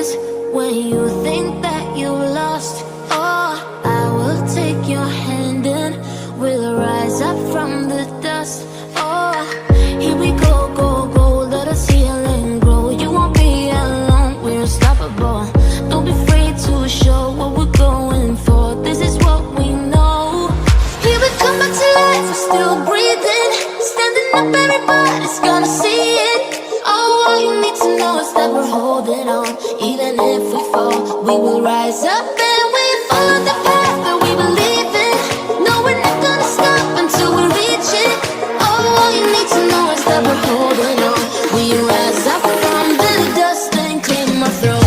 reasons when you think that you lost. Oh, I will take your hand and we'll rise up from the dust. Oh, here we go, go, go, let us heal and grow. You won't be alone, we're unstoppable. Don't be afraid to show what we're going for. This is what we know. Here we come back to life, we're still breathing. Standing up, everybody's gonna see it. Oh, all you need to know is that we're holding on. Even if we fall, we will rise up and we follow the path that we believe in. No, we're not gonna stop until we reach it. Oh, all you need to know is that we're holding on. We rise up from the dust and clear my throat.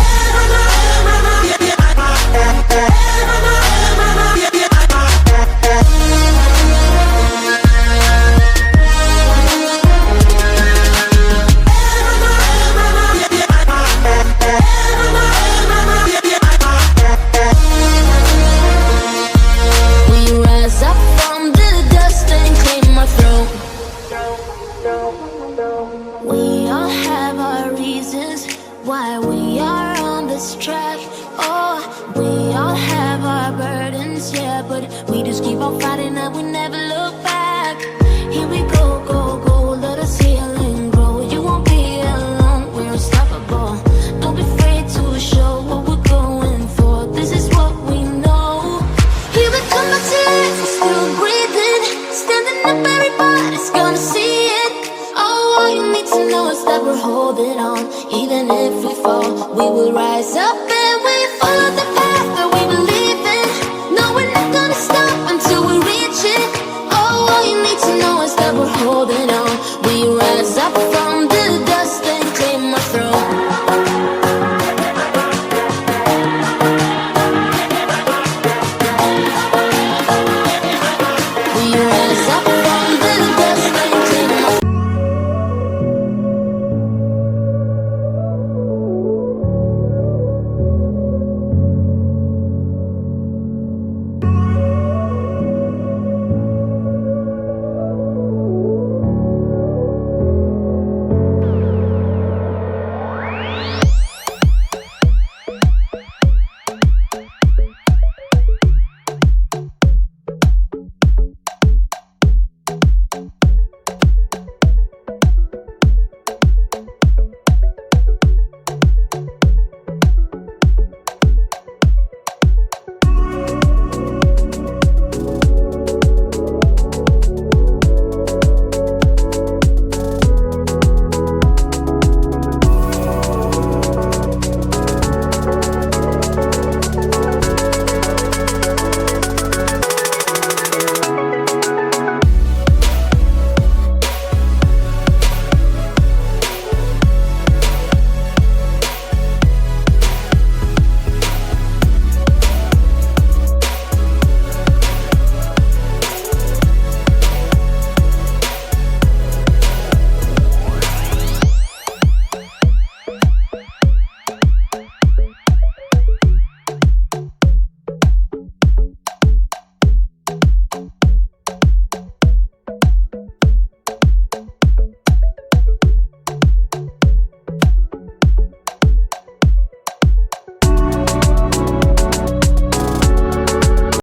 We all have our reasons why we are on this track. Oh, we all have our burdens, yeah, but we just keep on fighting and we never look back. Here we go, go, go, let us heal and grow. You won't be alone, we're unstoppable. Don't be afraid to show what we're going for. This is what we know. Here we come back to life, we're still breathing. Standing up, everybody's gonna see it. All you need to know is that we're holding on. Even if we fall, we will rise up and we follow the path that we believe in. No, we're not gonna stop until we reach it. Oh, all you need to know is that we're holding on.